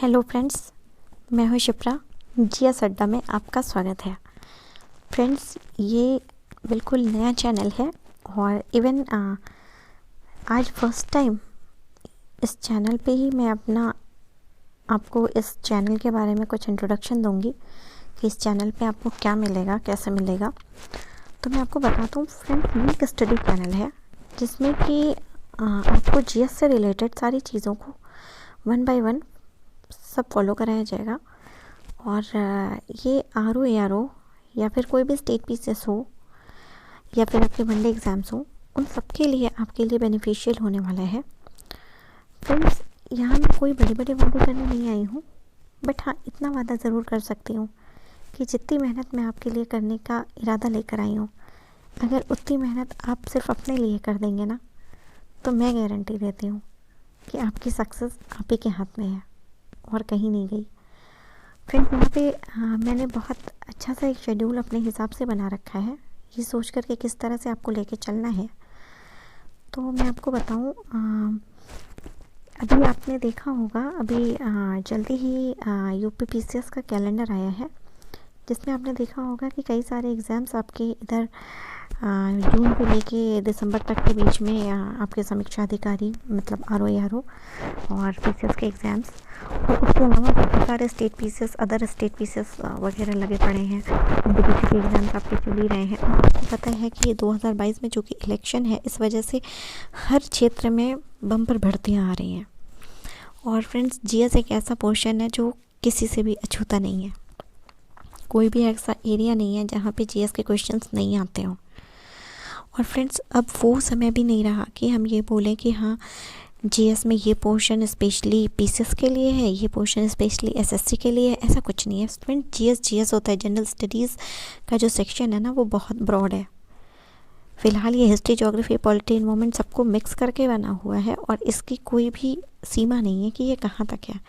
Hello friends, मैं हूँ Shipra. GS अड्डा में आपका स्वागत है। फ्रेंड्स, ये बिल्कुल नया चैनल है और इवन आज फर्स्ट टाइम इस चैनल पे ही मैं आपको इस चैनल के बारे में कुछ इंट्रोडक्शन दूंगी कि इस चैनल पे आपको क्या मिलेगा, कैसे मिलेगा। तो मैं आपको बताता हूँ फ्रेंड्स, ये एक स्टडी चैनल है जिसमें कि आपको जीएस से रिलेटेड सारी चीज़ों को वन बाय वन सब फॉलो कराया जाएगा। और ये ARO या फिर कोई भी स्टेट पीसीएस हो या फिर आपके वनडे एग्ज़ाम्स हो, उन सब के लिए आपके लिए बेनिफिशियल होने वाला है। फ्रेंड्स, यहाँ मैं कोई बड़े बड़े वादे करने नहीं आई हूँ, बट हाँ, इतना वादा ज़रूर कर सकती हूँ कि जितनी मेहनत मैं आपके लिए करने का इरादा लेकर आई हूँ, अगर उतनी मेहनत आप सिर्फ अपने लिए कर देंगे ना, तो मैं गारंटी देती हूँ कि आपकी सक्सेस आप ही के हाथ में है और कहीं नहीं गई। फ्रेंड्स, यहाँ पे मैंने बहुत अच्छा सा एक शेड्यूल अपने हिसाब से बना रखा है, ये सोच कर के किस तरह से आपको लेके चलना है। तो मैं आपको बताऊँ, अभी आपने देखा होगा, अभी जल्दी ही यूपी पीसीएस का कैलेंडर आया है, जिसमें आपने देखा होगा कि कई सारे एग्ज़ाम्स आपके इधर जून से लेके दिसंबर तक के बीच में आपके समीक्षा अधिकारी मतलब ARO और पीसीएस के एग्ज़ाम्स, और उसके अलावा बहुत सारे state PCS, other state PCS वगैरह लगे पड़े हैं। एनटीपीसी के एग्ज़ाम्स आपके चल ही रहे हैं। आपको पता है कि ये 2022 में जो कि इलेक्शन है, इस वजह से हर क्षेत्र में बम्पर भर्तियाँ आ रही हैं। और फ्रेंड्स, जीएस एक ऐसा पोर्शन है जो किसी से भी अछूता नहीं है। कोई भी ऐसा एरिया नहीं है जहाँ पे जीएस के क्वेश्चंस नहीं आते हों। और फ्रेंड्स, अब वो समय भी नहीं रहा कि हम ये बोलें कि हाँ, जीएस में ये पोर्शन स्पेशली पीसीएस के लिए है, ये पोर्शन स्पेशली एसएससी के लिए है। ऐसा कुछ नहीं है फ्रेंड। जीएस होता है, जनरल स्टडीज़ का जो सेक्शन है ना, वो बहुत ब्रॉड है। फ़िलहाल ये हिस्ट्री, ज्योग्राफी, पॉलिटी, एनवायरनमेंट सबको मिक्स करके बना हुआ है और इसकी कोई भी सीमा नहीं है कि ये कहाँ तक है।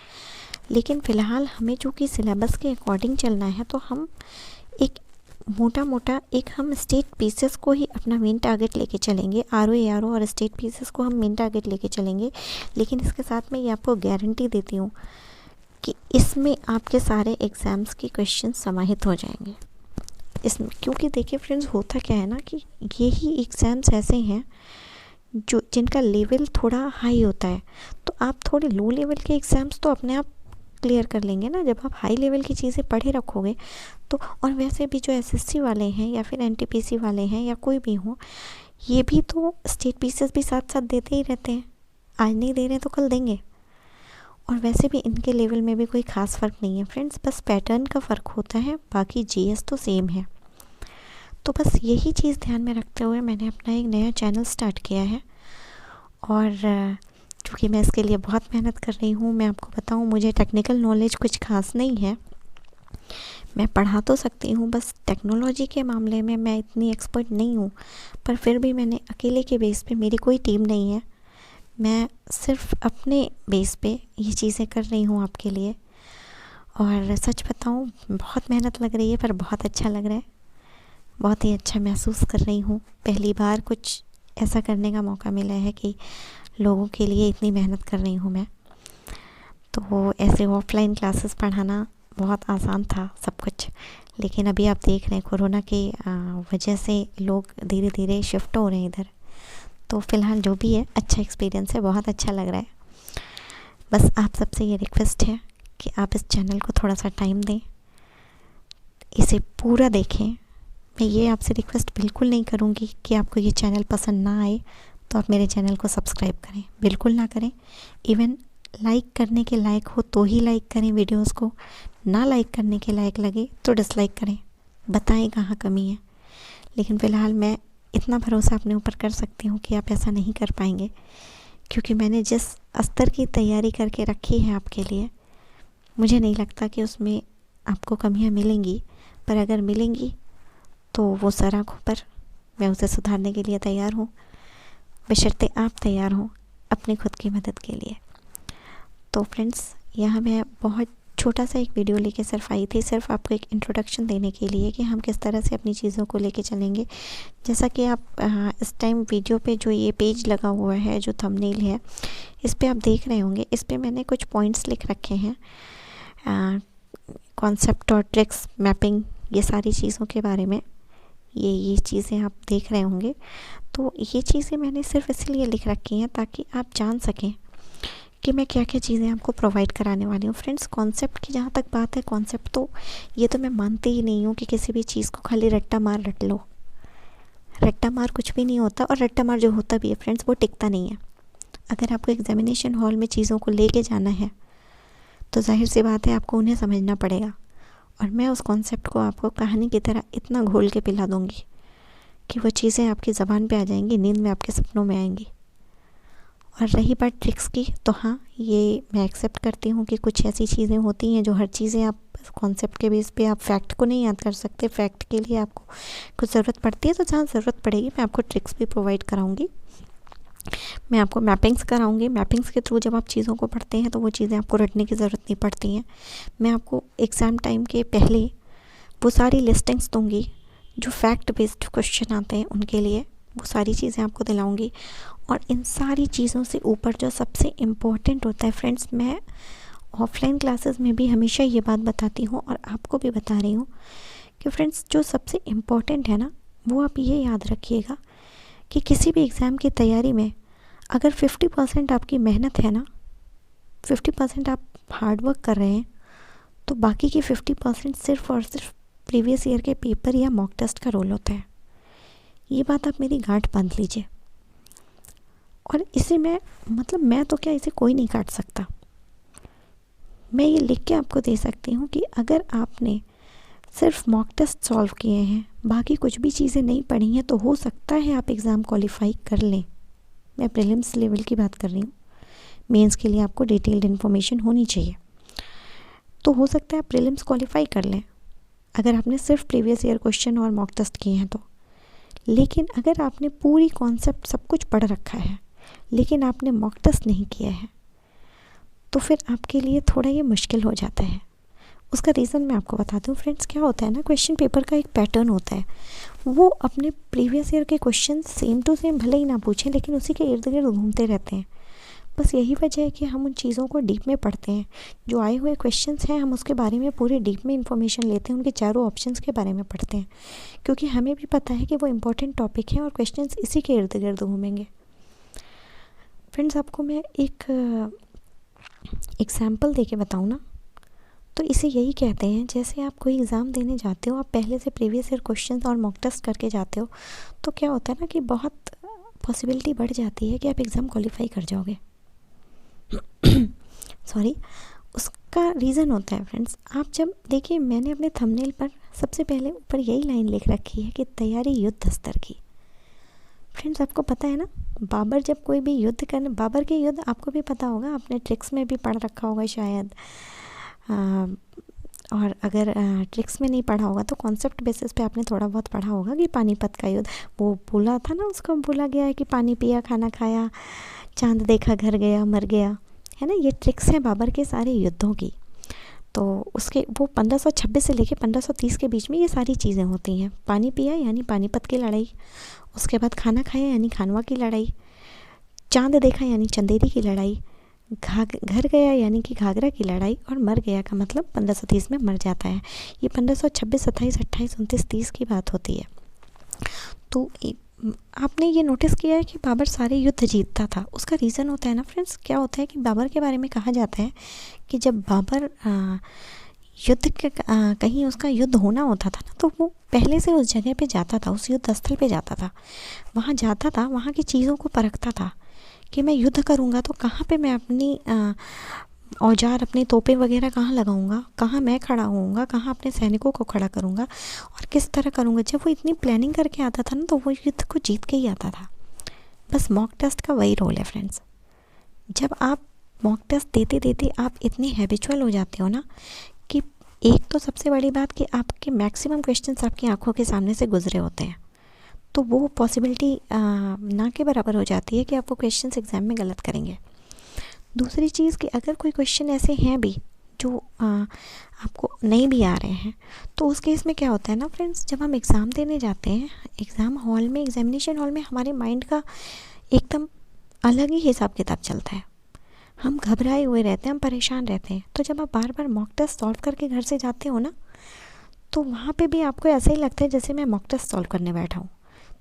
लेकिन फ़िलहाल हमें चूँकि सिलेबस के अकॉर्डिंग चलना है, तो हम एक मोटा एक हम स्टेट पीसेस को ही अपना मेन टारगेट लेके चलेंगे। ARO और स्टेट पीसेस को हम मेन टारगेट लेके चलेंगे। लेकिन इसके साथ में ये आपको गारंटी देती हूँ कि इसमें आपके सारे एग्ज़ाम्स के क्वेश्चन समाहित हो जाएंगे इसमें। क्योंकि देखिए फ्रेंड्स, होता क्या है ना कि ये ही एग्ज़ाम्स ऐसे हैं जो जिनका लेवल थोड़ा हाई होता है। तो आप थोड़े लो लेवल के एग्ज़ाम्स तो अपने आप क्लियर कर लेंगे ना, जब आप हाई लेवल की चीज़ें पढ़े रखोगे तो। और वैसे भी जो एसएससी वाले हैं या फिर एनटीपीसी वाले हैं या कोई भी हो, ये भी तो स्टेट पीसेस भी साथ साथ देते ही रहते हैं। आज नहीं दे रहे तो कल देंगे। और वैसे भी इनके लेवल में भी कोई ख़ास फ़र्क नहीं है फ्रेंड्स, बस पैटर्न का फ़र्क होता है, बाकी जीएस तो सेम है। तो बस यही चीज़ ध्यान में रखते हुए मैंने अपना एक नया चैनल स्टार्ट किया है। और क्योंकि मैं इसके लिए बहुत मेहनत कर रही हूँ, मैं आपको बताऊँ, मुझे टेक्निकल नॉलेज कुछ खास नहीं है। मैं पढ़ा तो सकती हूँ, बस टेक्नोलॉजी के मामले में मैं इतनी एक्सपर्ट नहीं हूँ। पर फिर भी मैंने अकेले के बेस पे, मेरी कोई टीम नहीं है, मैं सिर्फ अपने बेस पे ये चीज़ें कर रही हूँ आपके लिए। और सच बताऊँ, बहुत मेहनत लग रही है, पर बहुत अच्छा लग रहा है। बहुत ही अच्छा महसूस कर रही हूँ। पहली बार कुछ ऐसा करने का मौका मिला है कि लोगों के लिए इतनी मेहनत कर रही हूँ मैं। तो ऐसे ऑफलाइन क्लासेस पढ़ाना बहुत आसान था सब कुछ, लेकिन अभी आप देख रहे हैं कोरोना की वजह से लोग धीरे धीरे शिफ्ट हो रहे हैं इधर। तो फ़िलहाल जो भी है, अच्छा एक्सपीरियंस है, बहुत अच्छा लग रहा है। बस आप सबसे ये रिक्वेस्ट है कि आप इस चैनल को थोड़ा सा टाइम दें, इसे पूरा देखें। मैं ये आपसे रिक्वेस्ट बिल्कुल नहीं करूँगी कि आपको ये चैनल पसंद ना आए तो आप मेरे चैनल को सब्सक्राइब करें, बिल्कुल ना करें। इवन लाइक करने के लायक हो तो ही लाइक करें वीडियोस को, ना लाइक करने के लायक लगे तो डिसलाइक करें, बताएं कहाँ कमी है। लेकिन फ़िलहाल मैं इतना भरोसा अपने ऊपर कर सकती हूँ कि आप ऐसा नहीं कर पाएंगे, क्योंकि मैंने जिस स्तर की तैयारी करके रखी है आपके लिए, मुझे नहीं लगता कि उसमें आपको कमियाँ मिलेंगी। पर अगर मिलेंगी तो वो सर आँखों पर, मैं उसे सुधारने के लिए तैयार हूँ, बशर्ते आप तैयार हों अपनी खुद की मदद के लिए। तो फ्रेंड्स, यहाँ मैं बहुत छोटा सा एक वीडियो लेके सिर्फ आई थी, सिर्फ आपको एक इंट्रोडक्शन देने के लिए कि हम किस तरह से अपनी चीज़ों को लेके चलेंगे। जैसा कि आप इस टाइम वीडियो पे जो ये पेज लगा हुआ है, जो थंबनेल है, इस पे आप देख रहे होंगे, इस पे मैंने कुछ पॉइंट्स लिख रखे हैं, कॉन्सेप्ट और ट्रिक्स, मैपिंग, ये सारी चीज़ों के बारे में ये चीज़ें आप देख रहे होंगे। तो ये चीज़ें मैंने सिर्फ इसलिए लिख रखी हैं ताकि आप जान सकें कि मैं क्या क्या चीज़ें आपको प्रोवाइड कराने वाली हूँ। फ्रेंड्स, कॉन्सेप्ट की जहाँ तक बात है, कॉन्सेप्ट तो ये तो मैं मानती ही नहीं हूँ कि किसी भी चीज़ को खाली रट्टा मार रट लो। रट्टा मार कुछ भी नहीं होता, और रट्टा मार जो होता भी है फ्रेंड्स, वो टिकता नहीं है। अगर आपको एग्जामिनेशन हॉल में चीज़ों को लेके जाना है तो जाहिर सी बात है आपको उन्हें समझना पड़ेगा, और मैं उस कॉन्सेप्ट को आपको कहानी की तरह इतना घोल के पिला दूँगी कि वो चीज़ें आपकी ज़बान पे आ जाएंगी, नींद में आपके सपनों में आएंगी। और रही बात ट्रिक्स की, तो हाँ, ये मैं एक्सेप्ट करती हूँ कि कुछ ऐसी चीज़ें होती हैं जो हर चीज़ें आप कॉन्सेप्ट के बेस पे आप फैक्ट को नहीं याद कर सकते। फैक्ट के लिए आपको कुछ ज़रूरत पड़ती है, तो जहाँ ज़रूरत पड़ेगी मैं आपको ट्रिक्स भी प्रोवाइड कराऊँगी। मैं आपको मैपिंग्स कराऊंगी। मैपिंग्स के थ्रू जब आप चीज़ों को पढ़ते हैं तो वो चीज़ें आपको रटने की ज़रूरत नहीं पड़ती हैं। मैं आपको एग्ज़ाम टाइम के पहले वो सारी लिस्टिंग्स दूंगी जो फैक्ट बेस्ड क्वेश्चन आते हैं उनके लिए, वो सारी चीज़ें आपको दिलाऊंगी। और इन सारी चीज़ों से ऊपर जो सबसे इम्पोर्टेंट होता है फ्रेंड्स, मैं ऑफलाइन क्लासेस में भी हमेशा ये बात बताती हूँ और आपको भी बता रही हूँ कि फ्रेंड्स, जो सबसे इम्पोर्टेंट है ना, वो आप ये याद रखिएगा कि किसी भी एग्ज़ाम की तैयारी में अगर 50% आपकी मेहनत है ना, 50% आप हार्ड वर्क कर रहे हैं, तो बाकी की 50% सिर्फ और सिर्फ प्रीवियस ईयर के पेपर या मॉक टेस्ट का रोल होता है। ये बात आप मेरी गांठ बांध लीजिए। और इसे मैं तो क्या, इसे कोई नहीं काट सकता। मैं ये लिख के आपको दे सकती हूँ कि अगर आपने सिर्फ मॉक टेस्ट सॉल्व किए हैं, बाकी कुछ भी चीज़ें नहीं पढ़ी हैं, तो हो सकता है आप एग्ज़ाम क्वालिफाई कर लें। मैं प्रीलिम्स लेवल की बात कर रही हूँ। मेंस के लिए आपको डिटेल्ड इन्फॉर्मेशन होनी चाहिए, तो हो सकता है आप प्रीलिम्स क्वालिफाई कर लें अगर आपने सिर्फ प्रीवियस ईयर क्वेश्चन और मॉक टेस्ट किए हैं तो। लेकिन अगर आपने पूरी कॉन्सेप्ट सब कुछ पढ़ रखा है लेकिन आपने मॉक टेस्ट नहीं किया है, तो फिर आपके लिए थोड़ा ये मुश्किल हो जाता है। उसका रीज़न मैं आपको बताती हूँ फ्रेंड्स। क्या होता है ना, क्वेश्चन पेपर का एक पैटर्न होता है, वो अपने प्रीवियस ईयर के क्वेश्चन सेम टू सेम भले ही ना पूछें, लेकिन उसी के इर्द गिर्द घूमते रहते हैं। बस यही वजह है कि हम उन चीज़ों को डीप में पढ़ते हैं। जो आए हुए क्वेश्चंस हैं, हम उसके बारे में पूरे डीप में इंफॉर्मेशन लेते हैं, उनके चारों ऑप्शंस के बारे में पढ़ते हैं, क्योंकि हमें भी पता है कि वो इम्पोर्टेंट टॉपिक है और क्वेश्चंस इसी के इर्द गिर्द घूमेंगे। फ्रेंड्स, आपको मैं एक एग्जाम्पल दे के बताऊँ ना, तो इसे यही कहते हैं, जैसे आप कोई एग्ज़ाम देने जाते हो, आप पहले से प्रीवियस ईयर क्वेश्चंस और मॉक टेस्ट करके जाते हो, तो क्या होता है ना कि बहुत पॉसिबिलिटी बढ़ जाती है कि आप एग्ज़ाम क्वालिफाई कर जाओगे। सॉरी, उसका रीज़न होता है फ्रेंड्स, आप जब देखिए, मैंने अपने थंबनेल पर सबसे पहले ऊपर यही लाइन लिख रखी है कि तैयारी युद्ध स्तर की। फ्रेंड्स, आपको पता है ना, बाबर जब कोई भी युद्ध करने, बाबर के युद्ध आपको भी पता होगा, आपने ट्रिक्स में भी पढ़ रखा होगा शायद, और अगर ट्रिक्स में नहीं पढ़ा होगा तो कॉन्सेप्ट बेसिस पे आपने थोड़ा बहुत पढ़ा होगा कि पानीपत का युद्ध, वो बोला था ना, उसको बोला गया है कि पानी पिया खाना खाया, चांद देखा घर गया मर गया, है ना। ये ट्रिक्स हैं बाबर के सारे युद्धों की। तो उसके वो 1526 से लेके 1530 के बीच में ये सारी चीज़ें होती हैं। पानी पिया यानी पानीपत की लड़ाई, उसके बाद खाना खाया यानी खानवा की लड़ाई, चांद देखा यानी चंदेरी की लड़ाई, घर गया यानी कि घाघरा की लड़ाई, और मर गया का मतलब 1530 में मर जाता है। ये 1526, 27, 28, 29, 30 की बात होती है। तो आपने ये नोटिस किया है कि बाबर सारे युद्ध जीतता था। उसका रीज़न होता है ना फ्रेंड्स, क्या होता है कि बाबर के बारे में कहा जाता है कि जब बाबर युद्ध के कहीं उसका युद्ध होना होता था ना, तो वो पहले से उस जगह पे जाता था, उस युद्ध स्थल पे जाता था, वहाँ जाता था, वहाँ की चीज़ों को परखता था कि मैं युद्ध करूँगा तो कहाँ पे मैं अपनी औजार, अपनी तोपें वगैरह कहाँ लगाऊंगा, कहाँ मैं खड़ा होऊंगा, कहाँ अपने सैनिकों को खड़ा करूँगा और किस तरह करूँगा। जब वो इतनी प्लानिंग करके आता था ना, तो वो युद्ध को जीत के ही आता था। बस मॉक टेस्ट का वही रोल है फ्रेंड्स। जब आप मॉक टेस्ट देते देते आप इतने हैबिचुअल हो जाते हो ना, कि एक तो सबसे बड़ी बात कि आपके मैक्सिमम क्वेश्चंस आपकी आंखों के सामने से गुजरे होते हैं, तो वो पॉसिबिलिटी ना के बराबर हो जाती है कि आपको क्वेश्चंस एग्ज़ाम में गलत करेंगे। दूसरी चीज़ कि अगर कोई क्वेश्चन ऐसे हैं भी जो आपको नहीं भी आ रहे हैं, तो उस केस में क्या होता है ना फ्रेंड्स, जब हम एग्ज़ाम देने जाते हैं एग्ज़ाम हॉल में, एग्ज़ामिनेशन हॉल में, हमारे माइंड का एकदम अलग ही हिसाब किताब चलता है। हम घबराए हुए रहते हैं, हम परेशान रहते हैं। तो जब आप बार बार मॉक टेस्ट सॉल्व करके घर से जाते हो ना, तो वहाँ पे भी आपको ऐसा ही लगता है जैसे मैं मॉक टेस्ट सॉल्व करने बैठा हूँ।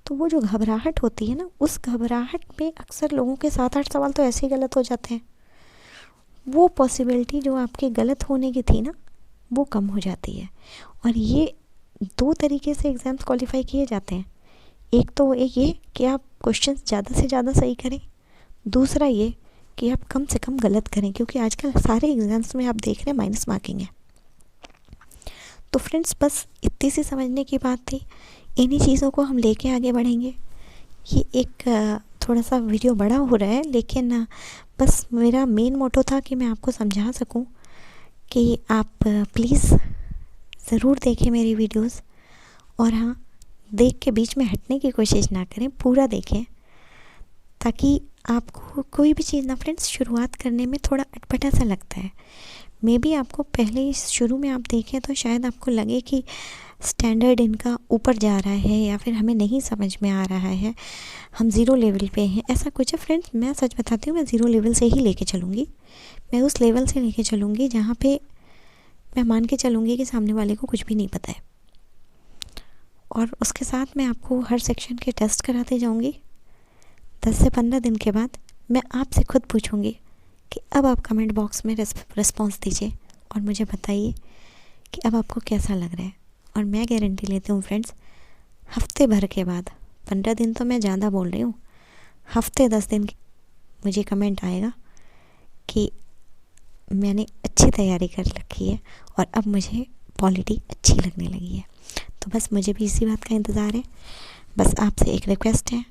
तो वो जो घबराहट होती है ना, उस घबराहट में अक्सर लोगों के 7-8 सवाल तो ऐसे ही गलत हो जाते हैं। वो पॉसिबिलिटी जो आपके गलत होने की थी ना, वो कम हो जाती है। और ये 2 तरीके से एग्ज़ाम्स क्वालिफ़ाई किए जाते हैं। एक तो एक ये कि आप क्वेश्चन ज़्यादा से ज़्यादा सही करें, दूसरा ये कि आप कम से कम गलत करें, क्योंकि आजकल सारे एग्ज़ाम्स में आप देख रहे हैं माइनस मार्किंग है। तो फ्रेंड्स, बस इतनी सी समझने की बात थी। इन्हीं चीज़ों को हम लेके आगे बढ़ेंगे। ये एक थोड़ा सा वीडियो बड़ा हो रहा है, लेकिन बस मेरा मेन मोटो था कि मैं आपको समझा सकूं कि आप प्लीज़ ज़रूर देखें मेरी वीडियोस। और हाँ, देख के बीच में हटने की कोशिश ना करें, पूरा देखें, ताकि आपको कोई भी चीज़ ना फ्रेंड्स शुरुआत करने में थोड़ा अटपटा सा लगता है। मे बी आपको पहले ही शुरू में आप देखें तो शायद आपको लगे कि स्टैंडर्ड इनका ऊपर जा रहा है, या फिर हमें नहीं समझ में आ रहा है, हम ज़ीरो लेवल पे हैं, ऐसा कुछ है। फ्रेंड्स, मैं सच बताती हूँ, मैं ज़ीरो लेवल से ही लेके चलूँगी। मैं उस लेवल से लेके चलूँगी जहाँ पे मैं मान के चलूँगी कि सामने वाले को कुछ भी नहीं पता है। और उसके साथ मैं आपको हर सेक्शन के टेस्ट कराते जाऊँगी। 10 से 15 दिन के बाद मैं आपसे खुद पूछूँगी कि अब आप कमेंट बॉक्स में रिस्पॉन्स दीजिए और मुझे बताइए कि अब आपको कैसा लग रहा है। और मैं गारंटी लेती हूँ फ्रेंड्स, हफ्ते भर के बाद, 15 दिन तो मैं ज़्यादा बोल रही हूँ, हफ्ते 10 दिन मुझे कमेंट आएगा कि मैंने अच्छी तैयारी कर रखी है और अब मुझे पॉलिटी अच्छी लगने लगी है। तो बस मुझे भी इसी बात का इंतज़ार है। बस आपसे एक रिक्वेस्ट है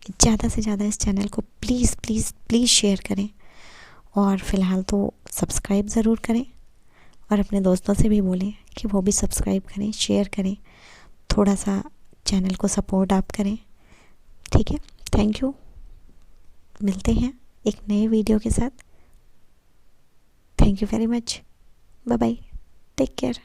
कि ज़्यादा से ज़्यादा इस चैनल को प्लीज़ प्लीज़ प्लीज़ शेयर करें, और फ़िलहाल तो सब्सक्राइब ज़रूर करें, और अपने दोस्तों से भी बोलें कि वो भी सब्सक्राइब करें, शेयर करें, थोड़ा सा चैनल को सपोर्ट आप करें। ठीक है, थैंक यू। मिलते हैं एक नए वीडियो के साथ। Thank you very much. Bye bye, take care.